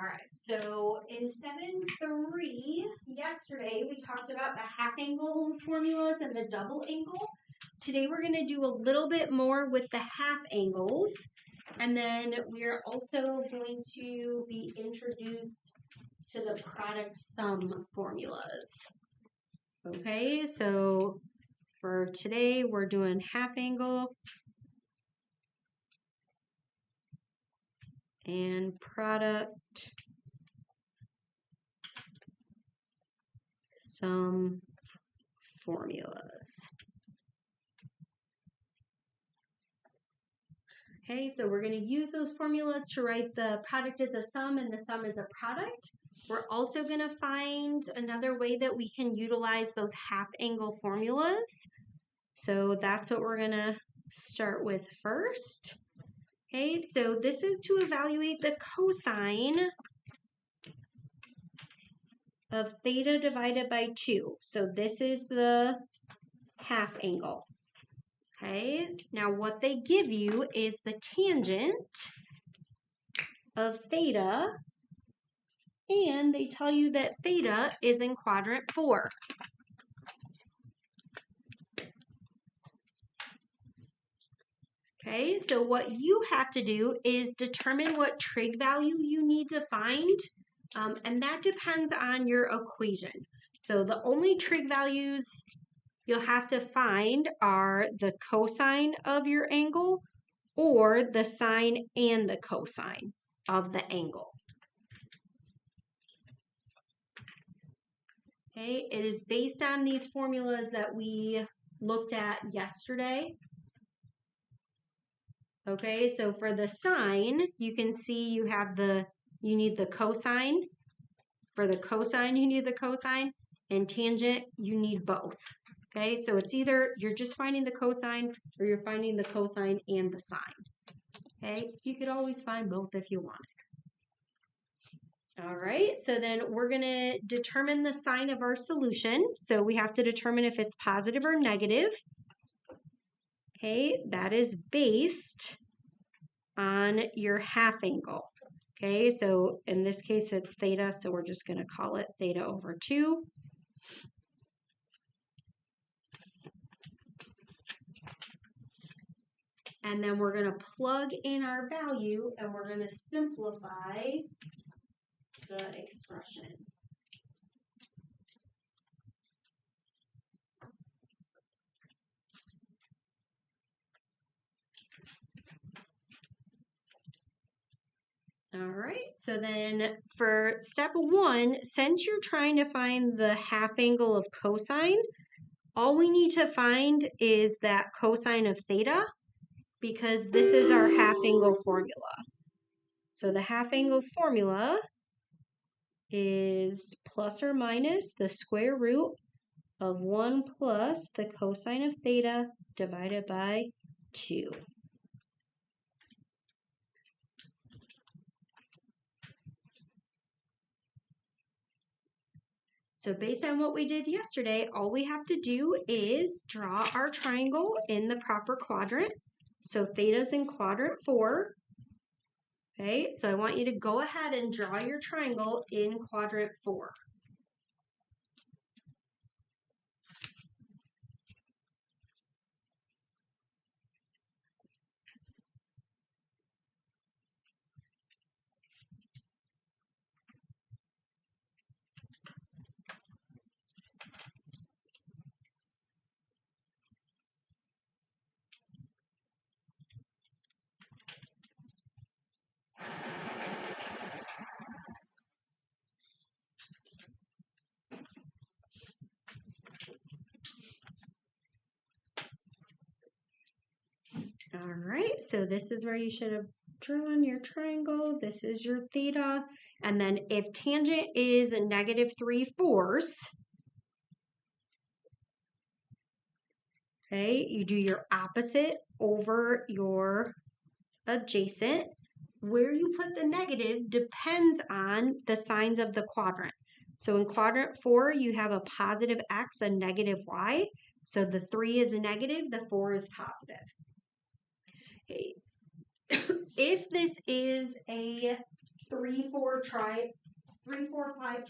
All right, so in 7.3, yesterday, we talked about the half angle formulas and the double angle. Today, we're going to do a little bit more with the half angles. And then we're also going to be introduced to the product sum formulas. Okay, so for today, we're doing half angle and product sum formulas. Okay, so we're going to use those formulas to write the product as a sum and the sum as a product. We're also going to find another way that we can utilize those half angle formulas. So that's what we're going to start with first. Okay, so this is to evaluate the cosine of theta divided by 2. So this is the half angle. Okay, now what they give you is the tangent of theta, and they tell you that theta is in quadrant 4. Okay, so what you have to do is determine what trig value you need to find, and that depends on your equation. So the only trig values you'll have to find are the cosine of your angle or the sine and the cosine of the angle. Okay, it is based on these formulas that we looked at yesterday. Okay, so for the sine, you can see you need the cosine. For the cosine, you need the cosine, and tangent, you need both. Okay, so it's either you're just finding the cosine or you're finding the cosine and the sine. Okay, you could always find both if you wanted. All right, so then we're going to determine the sign of our solution. So we have to determine if it's positive or negative. Okay, that is based on your half angle. Okay, so in this case it's theta, so we're just going to call it theta over 2. And then we're going to plug in our value and we're going to simplify the expression. All right, so then for step 1, since you're trying to find the half angle of cosine, all we need to find is that cosine of theta, because this is our half angle formula. So the half angle formula is plus or minus the square root of 1 plus the cosine of theta divided by 2. So based on what we did yesterday, all we have to do is draw our triangle in the proper quadrant. So theta's in quadrant 4. Okay, so I want you to go ahead and draw your triangle in quadrant 4. All right, so this is where you should have drawn your triangle. This is your theta. And then if tangent is a negative 3/4, okay, you do your opposite over your adjacent. Where you put the negative depends on the signs of the quadrant. So in quadrant 4, you have a positive x, a negative y. So the 3 is a negative, the 4 is positive. Okay. If this is a 3-4-5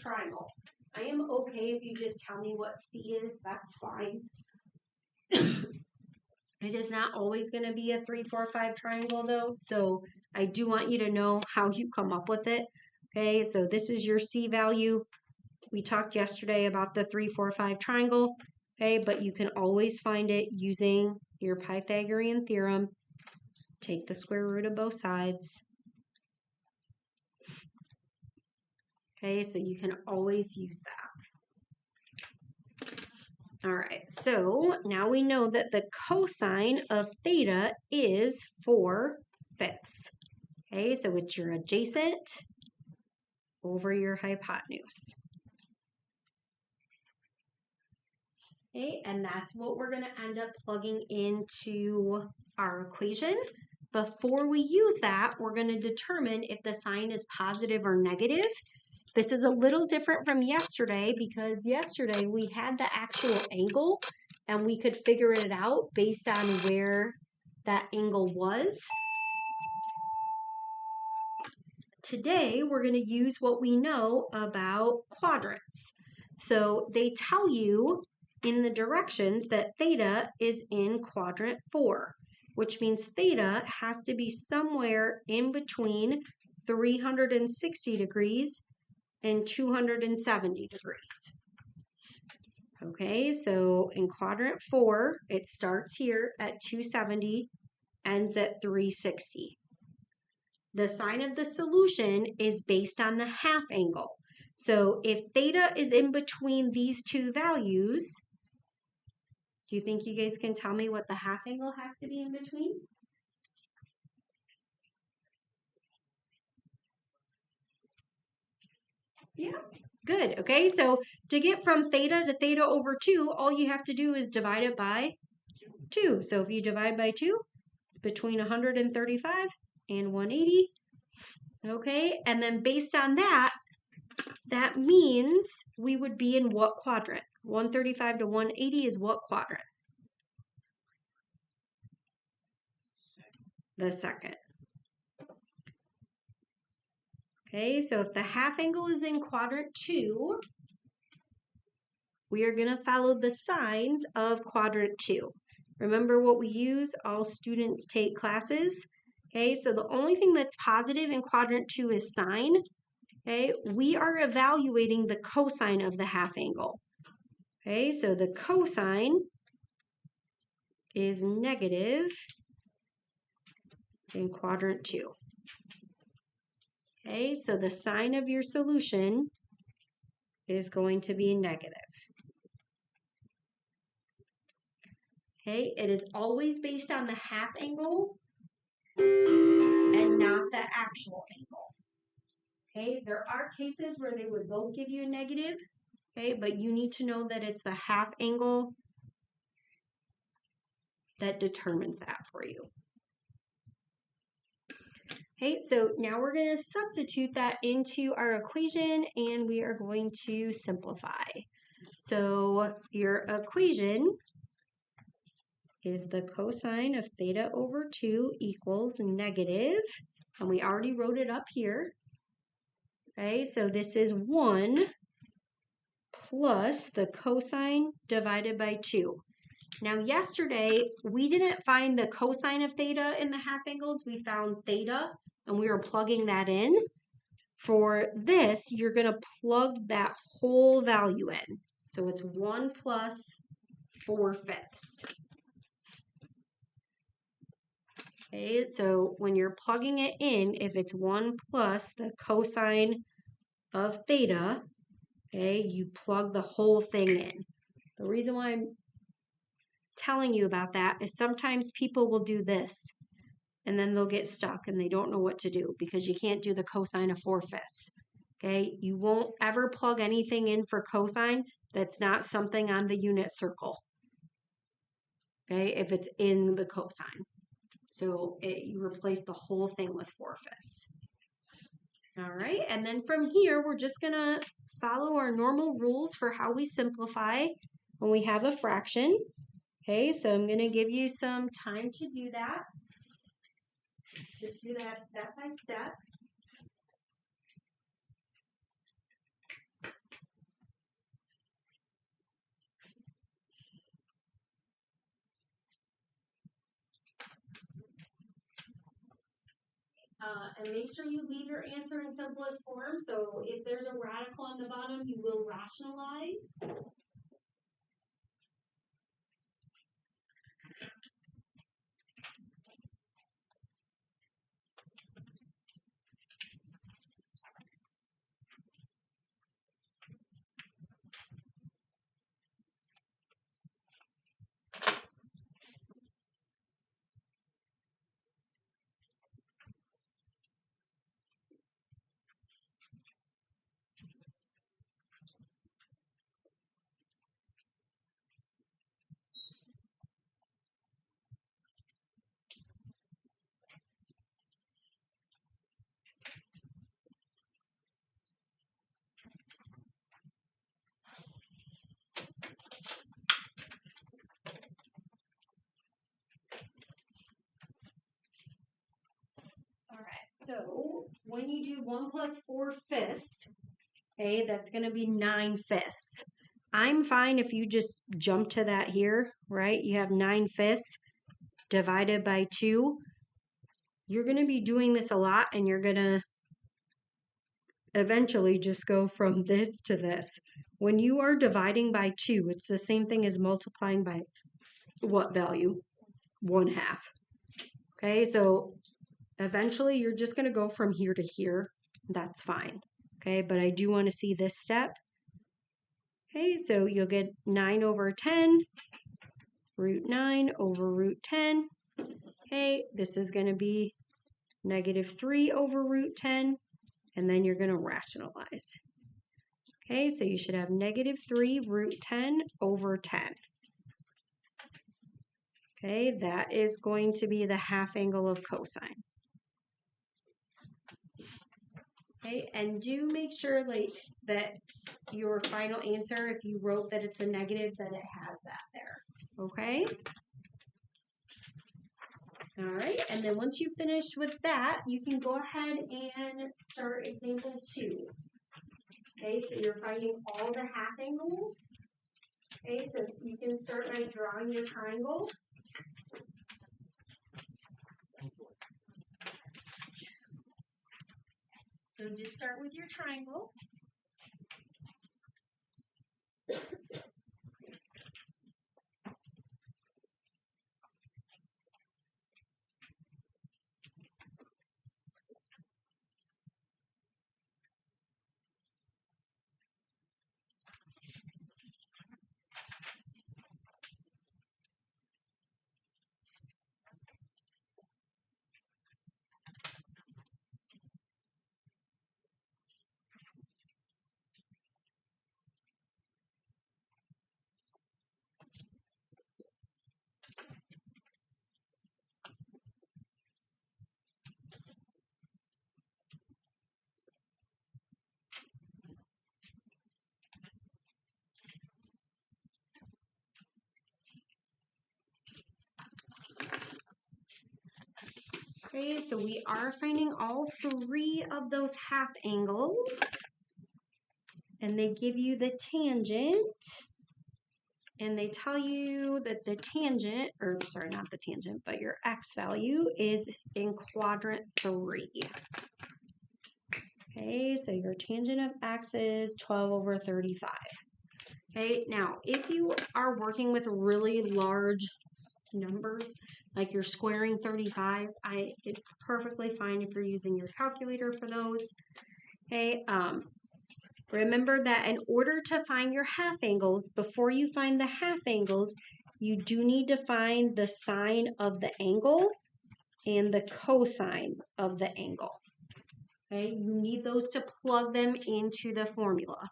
triangle. I am okay if you just tell me what C is, that's fine. It is not always going to be a 3-4-5 triangle though, so I do want you to know how you come up with it. Okay, so this is your C value. We talked yesterday about the 3-4-5 triangle, okay, but you can always find it using your Pythagorean theorem. Take the square root of both sides. Okay, so you can always use that. All right, so now we know that the cosine of theta is 4/5. Okay, so it's your adjacent over your hypotenuse. Okay, and that's what we're going to end up plugging into our equation. Before we use that, we're going to determine if the sign is positive or negative. This is a little different from yesterday because yesterday we had the actual angle and we could figure it out based on where that angle was. Today we're going to use what we know about quadrants. So they tell you in the directions that theta is in quadrant 4, which means theta has to be somewhere in between 360 degrees and 270 degrees. Okay, so in quadrant 4, it starts here at 270, ends at 360. The sign of the solution is based on the half angle. So if theta is in between these two values, do you think you guys can tell me what the half angle has to be in between? Yeah, good. Okay, so to get from theta to theta over 2, all you have to do is divide it by 2. So if you divide by 2, it's between 135 and 180. Okay, and then based on that, that means we would be in what quadrant? 135 to 180 is what quadrant? The second. Okay, so if the half angle is in quadrant 2, we are going to follow the signs of quadrant 2. Remember what we use? All students take classes. Okay, so the only thing that's positive in quadrant 2 is sine. Okay, we are evaluating the cosine of the half angle. Okay, so the cosine is negative in quadrant 2. Okay, so the sign of your solution is going to be negative. Okay, it is always based on the half angle and not the actual angle. Okay, there are cases where they would both give you a negative, okay, but you need to know that it's the half angle that determines that for you. Okay, so now we're going to substitute that into our equation and we are going to simplify. So your equation is the cosine of theta over 2 equals negative, and we already wrote it up here. Okay, so this is 1 plus the cosine divided by 2. Now yesterday, we didn't find the cosine of theta in the half angles, we found theta, and we were plugging that in. For this, you're going to plug that whole value in. So it's 1 plus 4/5. Okay, so when you're plugging it in, if it's 1 plus the cosine of theta, okay, you plug the whole thing in. The reason why I'm telling you about that is sometimes people will do this and then they'll get stuck and they don't know what to do because you can't do the cosine of 4/5. Okay, you won't ever plug anything in for cosine that's not something on the unit circle. Okay, if it's in the cosine. So you replace the whole thing with 4/5. All right, and then from here, we're just going to follow our normal rules for how we simplify when we have a fraction. Okay, so I'm going to give you some time to do that. Just do that step by step. And make sure you leave your answer in simplest form. So if there's a radical on the bottom, you will rationalize. All right, so when you do 1 plus 4/5, okay, that's going to be 9/5. I'm fine if you just jump to that here, right? You have 9/5 divided by 2. You're going to be doing this a lot, and you're going to eventually just go from this to this. When you are dividing by 2, it's the same thing as multiplying by what value? 1/2. Okay, so eventually you're just going to go from here to here. That's fine. Okay, but I do want to see this step. Okay, so you'll get 9 over 10, root 9 over root 10. Okay, this is going to be -3 over root 10, and then you're going to rationalize. Okay, so you should have -3 root 10 over 10. Okay, that is going to be the half angle of cosine. Okay, and do make sure that your final answer, if you wrote that it's a negative, that it has that there. Okay? All right, and then once you've finished with that, you can go ahead and start example 2. Okay, so you're finding all the half angles. Okay, so you can start by drawing your triangle. So just start with your triangle. Okay, so we are finding all 3 of those half angles, and they give you the tangent, and they tell you that the tangent, or sorry, not the tangent, but your x value is in quadrant 3. Okay, so your tangent of x is 12 over 35. Okay, now if you are working with really large numbers, like you're squaring 35, it's perfectly fine if you're using your calculator for those. Okay, remember that in order to find your half angles, before you find the half angles, you do need to find the sine of the angle and the cosine of the angle. Okay, you need those to plug them into the formula.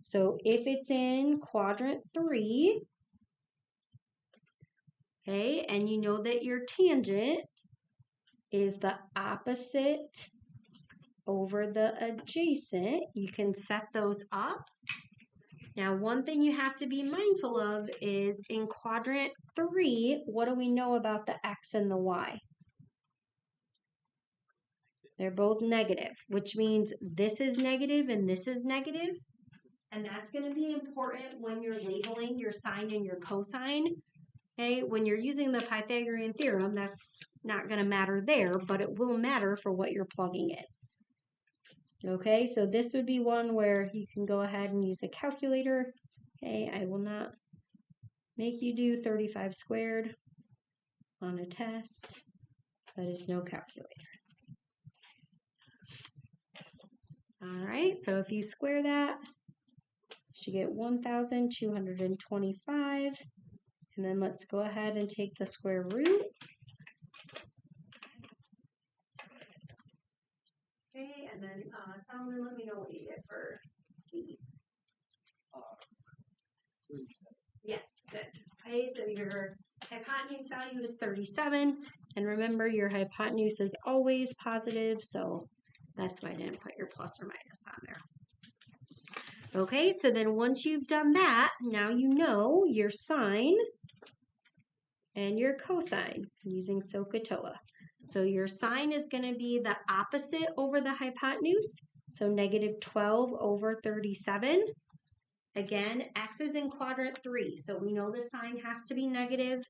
So if it's in quadrant 3, okay, and you know that your tangent is the opposite over the adjacent, you can set those up. Now, one thing you have to be mindful of is in quadrant 3, what do we know about the x and the y? They're both negative, which means this is negative and this is negative. And that's going to be important when you're labeling your sine and your cosine. Okay, when you're using the Pythagorean theorem, that's not going to matter there, but it will matter for what you're plugging in. Okay, so this would be one where you can go ahead and use a calculator. Okay, I will not make you do 35 squared on a test. That is no calculator. All right, so if you square that, you get 1,225. And then let's go ahead and take the square root. Okay, and then Solomon, let me know what you get for C. 37. Yes, good. Okay, so your hypotenuse value is 37. And remember, your hypotenuse is always positive, so that's why I didn't put your plus or minus on there. Okay, so then once you've done that, now you know your sine and your cosine using SOHCAHTOA. So your sine is going to be the opposite over the hypotenuse, so negative 12 over 37. Again, x is in quadrant 3, so we know the sine has to be negative.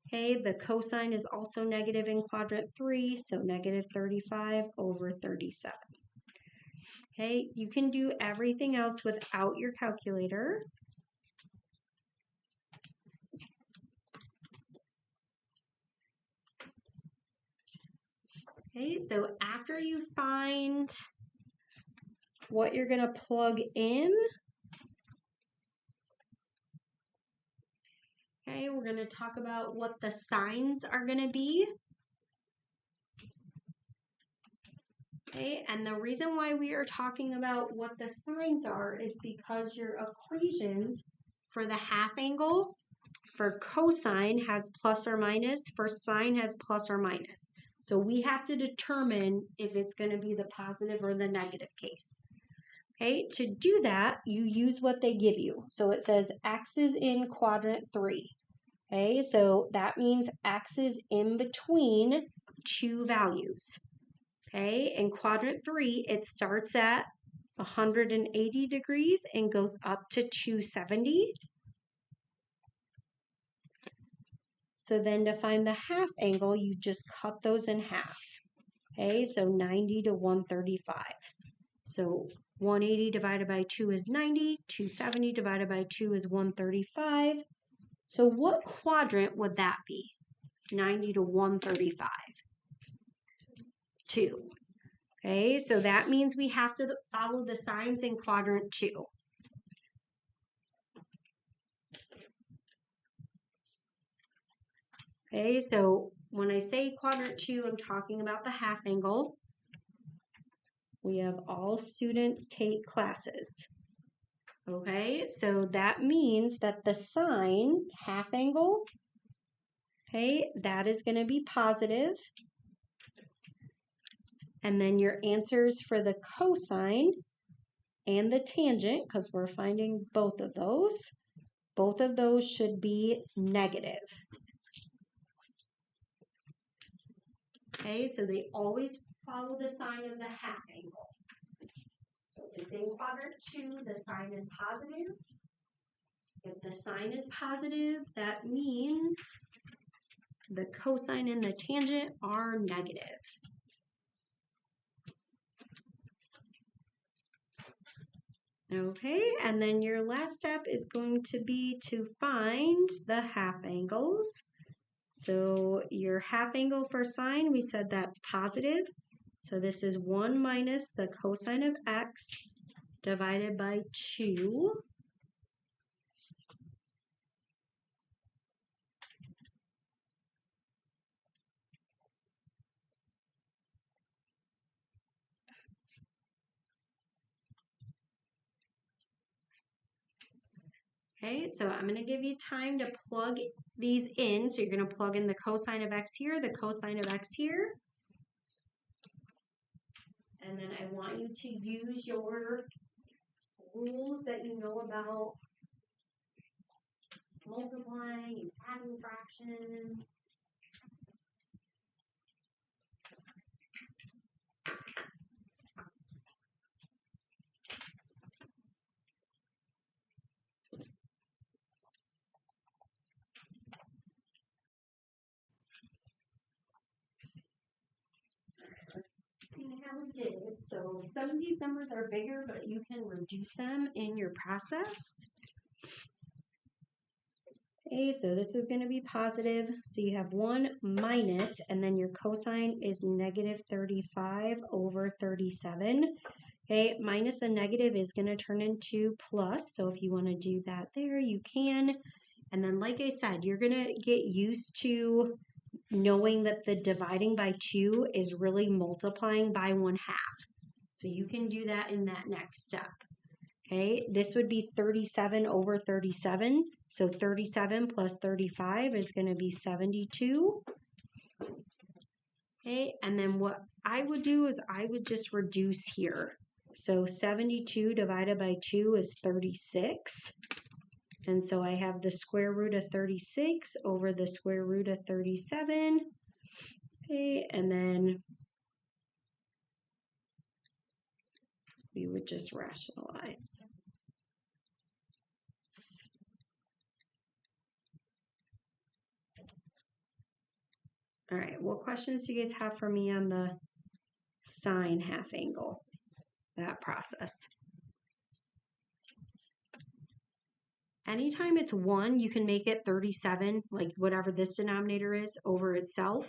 Okay, the cosine is also negative in quadrant 3, so negative 35 over 37. Okay, you can do everything else without your calculator. Okay, so after you find what you're going to plug in, okay, we're going to talk about what the signs are going to be. Okay, and the reason why we are talking about what the signs are is because your equations for the half angle, for cosine has plus or minus, for sine has plus or minus. So we have to determine if it's going to be the positive or the negative case. Okay, to do that, you use what they give you. So it says x is in quadrant 3. Okay, so that means x is in between two values. Okay, in quadrant 3, it starts at 180 degrees and goes up to 270. So then to find the half angle, you just cut those in half. Okay, so 90 to 135. So 180 divided by 2 is 90, 270 divided by 2 is 135. So what quadrant would that be? 90 to 135. 2. Okay, so that means we have to follow the signs in quadrant 2. Okay, so when I say quadrant 2, I'm talking about the half angle. We have all students take classes. Okay, so that means that the sine, half angle, okay, that is going to be positive. And then your answers for the cosine and the tangent, because we're finding both of those should be negative. Okay, so they always follow the sign of the half angle. So if it's in quadrant 2, the sign is positive. If the sign is positive, that means the cosine and the tangent are negative. Okay, and then your last step is going to be to find the half angles. So your half angle for sine, we said that's positive. So this is 1 minus the cosine of x divided by 2. Okay, so I'm going to give you time to plug these in. So you're going to plug in the cosine of x here, the cosine of x here. And then I want you to use your rules that you know about multiplying and adding fractions. So some of these numbers are bigger, but you can reduce them in your process. Okay, so this is going to be positive. So you have 1 minus, and then your cosine is negative 35 over 37. Okay, minus a negative is going to turn into plus. So if you want to do that there, you can. And then like I said, you're going to get used to knowing that the dividing by 2 is really multiplying by 1/2. So you can do that in that next step. Okay, this would be 37 over 37. So 37 plus 35 is going to be 72. Okay, and then what I would do is I would just reduce here. So 72 divided by 2 is 36. And so I have the square root of 36 over the square root of 37. Okay, and then we would just rationalize. All right, what questions do you guys have for me on the sine half angle, that process? Anytime it's 1, you can make it 37, like whatever this denominator is, over itself.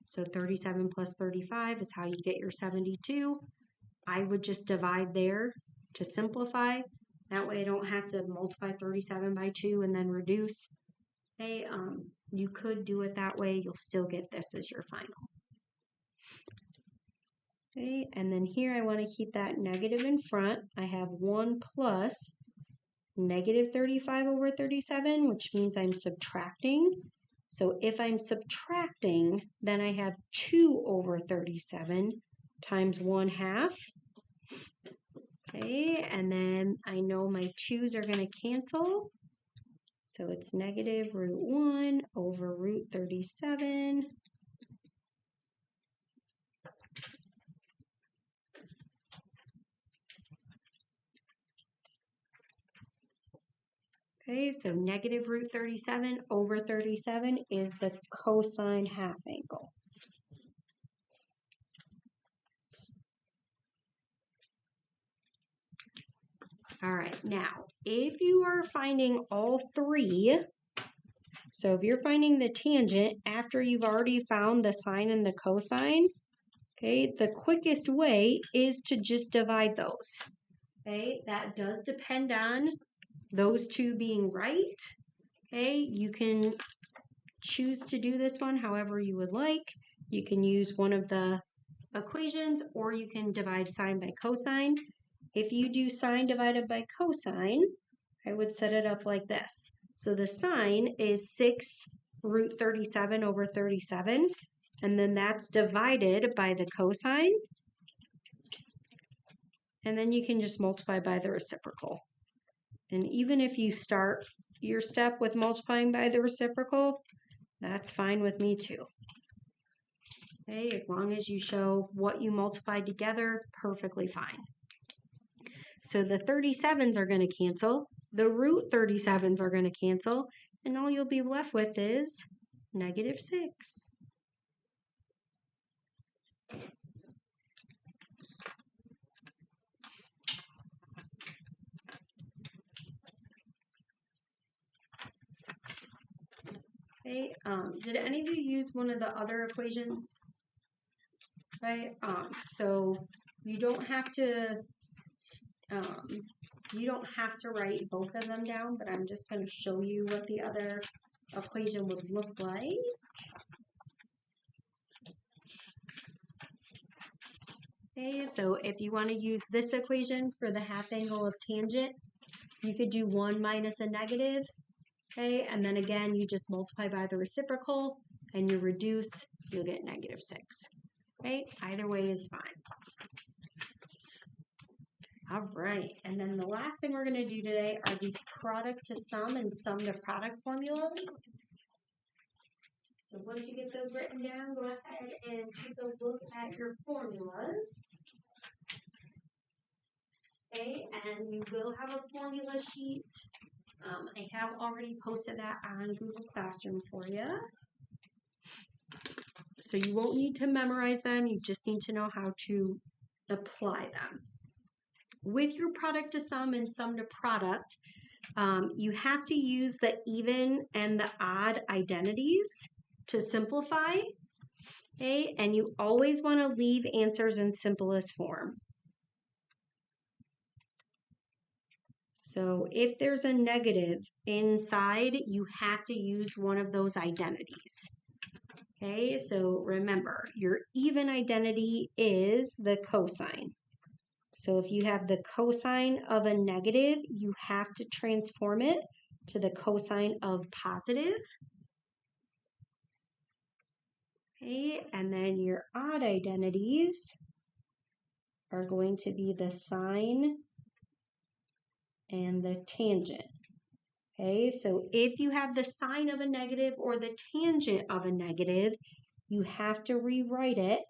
So 37 plus 35 is how you get your 72. I would just divide there to simplify. That way I don't have to multiply 37 by 2 and then reduce. Okay, you could do it that way. You'll still get this as your final. Okay, and then here I want to keep that negative in front. I have 1 plus negative 35 over 37, which means I'm subtracting. So if I'm subtracting, then I have 2 over 37 times 1/2. Okay, and then I know my 2's are going to cancel. So it's negative root 1 over root 37. Okay, so negative root 37 over 37 is the cosine half angle. All right, now, if you are finding all three, so if you're finding the tangent after you've already found the sine and the cosine, okay, the quickest way is to just divide those. Okay, that does depend on those two being right. Okay, you can choose to do this one however you would like. You can use one of the equations, or you can divide sine by cosine. If you do sine divided by cosine, I would set it up like this. So the sine is 6 root 37 over 37, and then that's divided by the cosine. And then you can just multiply by the reciprocal. And even if you start your step with multiplying by the reciprocal, that's fine with me too. Okay, as long as you show what you multiplied together, perfectly fine. So the 37s are going to cancel, the root 37s are going to cancel, and all you'll be left with is negative 6. Okay, did any of you use one of the other equations? Right, so you don't have to write both of them down, but I'm just going to show you what the other equation would look like. Okay, so if you want to use this equation for the half angle of tangent, you could do 1 minus a negative. Okay, and then again, you just multiply by the reciprocal and you reduce, you'll get negative 6. Okay, either way is fine. All right, and then the last thing we're going to do today are these product to sum and sum to product formulas. So once you get those written down, go ahead and take a look at your formulas. Okay, and you will have a formula sheet. I have already posted that on Google Classroom for you. So you won't need to memorize them, you just need to know how to apply them. With your product to sum and sum to product, you have to use the even and the odd identities to simplify, okay? And you always want to leave answers in simplest form. So if there's a negative inside, you have to use one of those identities. Okay, so remember, your even identity is the cosine. So if you have the cosine of a negative, you have to transform it to the cosine of positive. Okay, and then your odd identities are going to be the sine and the tangent. Okay, so if you have the sine of a negative or the tangent of a negative, you have to rewrite it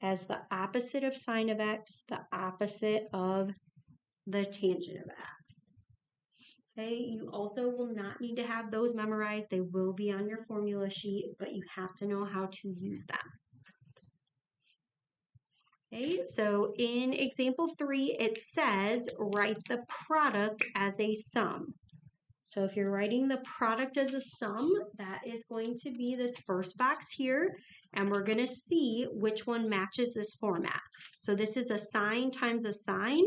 as the opposite of sine of x, the opposite of the tangent of x. Okay, you also will not need to have those memorized. They will be on your formula sheet, but you have to know how to use them. Okay, so in example 3, it says write the product as a sum. So if you're writing the product as a sum, that is going to be this first box here, and we're going to see which one matches this format. So this is a sine times a sine,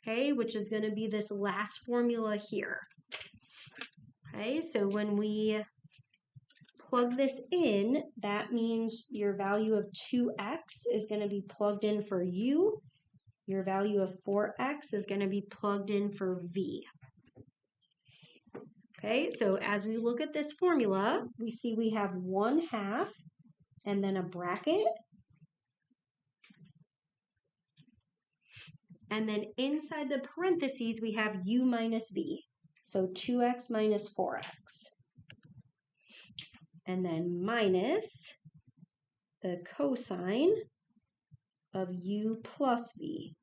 okay, which is going to be this last formula here. Okay, so when we plug this in, that means your value of 2x is going to be plugged in for u. Your value of 4x is going to be plugged in for v. Okay, so as we look at this formula, we see we have 1/2 and then a bracket. And then inside the parentheses, we have u minus v. So 2x minus 4x. And then minus the cosine of u plus v.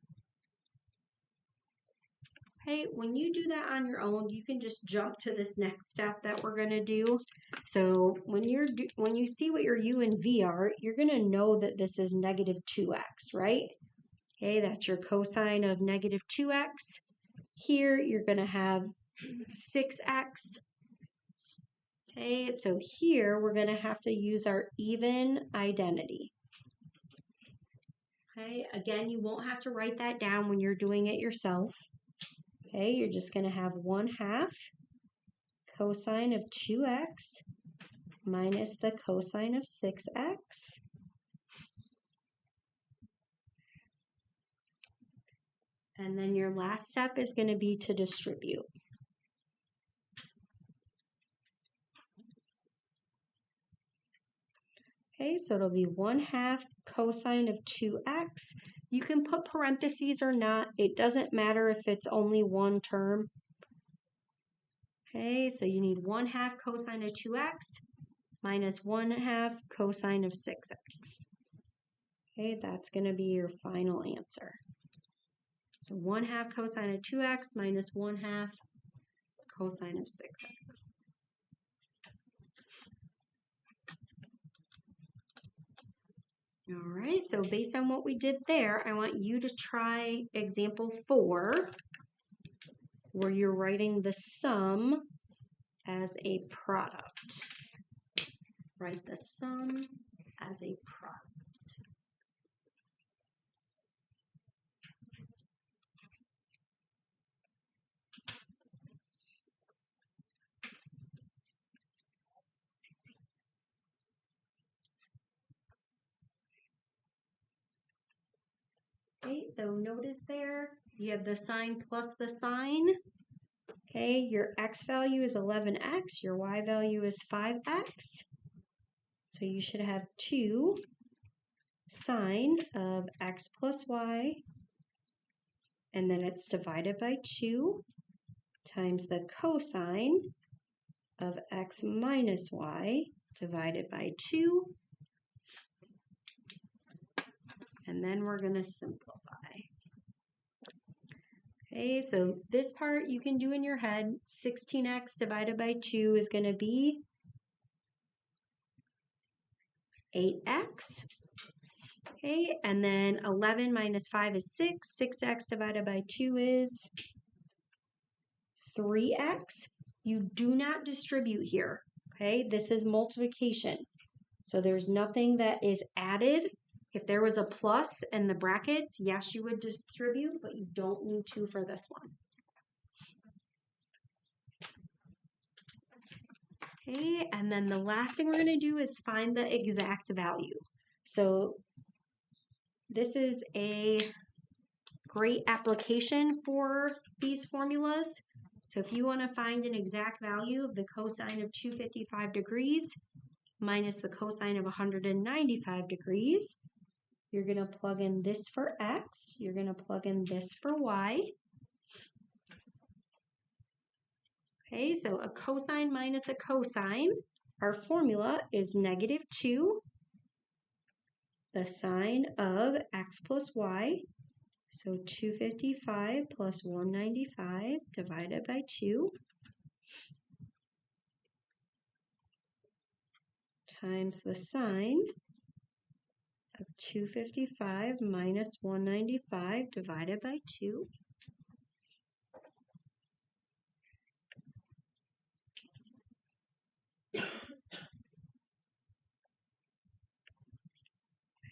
Okay, when you do that on your own, you can just jump to this next step that we're going to do. So when you see what your u and v are, you're going to know that this is negative 2x, right? Okay, that's your cosine of negative 2x. Here, you're going to have 6x. Okay, so here, we're going to have to use our even identity. Okay, again, you won't have to write that down when you're doing it yourself. Okay, you're just going to have 1/2 cosine of 2x minus the cosine of 6x. And then your last step is going to be to distribute. Okay, so it'll be 1/2 cosine of 2x. You can put parentheses or not. It doesn't matter if it's only one term. Okay, so you need 1/2 cosine of 2x minus 1/2 cosine of 6x. Okay, that's going to be your final answer. So 1/2 cosine of 2x minus 1/2 cosine of 6x. All right, so based on what we did there, I want you to try example 4, where you're writing the sum as a product. Write the sum as a product. Okay, so notice there, you have the sine plus the sine. Okay, your x value is 11x, your y value is 5x. So you should have 2 sine of x plus y, and then it's divided by 2 times the cosine of x minus y divided by 2. And then we're going to simplify. Okay, so this part you can do in your head. 16x divided by 2 is going to be 8x. Okay, and then 11 minus 5 is 6. 6x divided by 2 is 3x. You do not distribute here. Okay, this is multiplication. So there's nothing that is added. If there was a plus in the brackets, yes, you would distribute, but you don't need to for this one. Okay, and then the last thing we're going to do is find the exact value. So this is a great application for these formulas. So if you want to find an exact value of the cosine of 255 degrees minus the cosine of 195 degrees, you're going to plug in this for x, you're going to plug in this for y. Okay, so a cosine minus a cosine, our formula is -2, the sine of x plus y, so 255 plus 195 divided by 2 times the sine of 255 minus 195 divided by 2.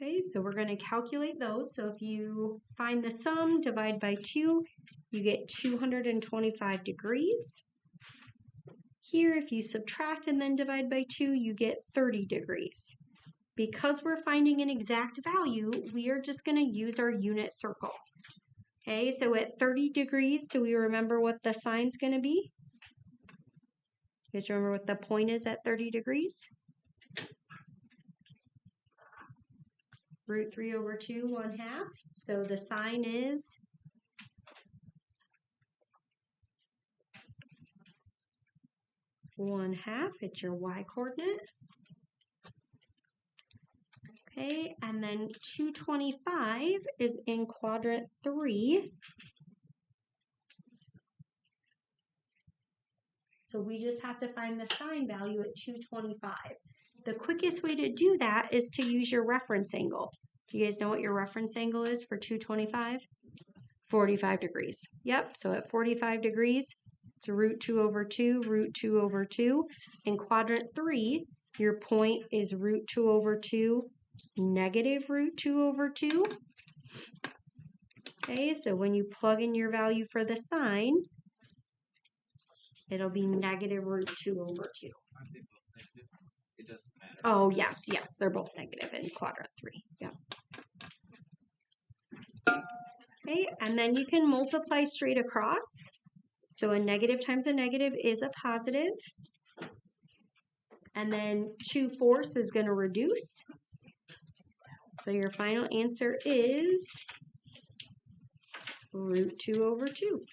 Okay, so we're going to calculate those. So if you find the sum, divide by 2, you get 225 degrees. Here, if you subtract and then divide by 2, you get 30 degrees. Because we're finding an exact value, we are just going to use our unit circle. Okay, so at 30 degrees, do we remember what the sine's going to be? You guys remember what the point is at 30 degrees? Root 3 over 2, 1/2. So the sine is 1/2. It's your y coordinate. Okay, and then 225 is in quadrant 3. So we just have to find the sine value at 225. The quickest way to do that is to use your reference angle. Do you guys know what your reference angle is for 225? 45 degrees. Yep, so at 45 degrees, it's root 2 over 2, root 2 over 2. In quadrant 3, your point is root 2 over 2, negative root 2 over 2. Okay, so when you plug in your value for the sine, it'll be negative root 2 over 2. It doesn't matter. Oh, yes, they're both negative in quadrant 3. Yep. Okay, and then you can multiply straight across. So a negative times a negative is a positive. And then 2/4 is going to reduce. So your final answer is root 2 over 2.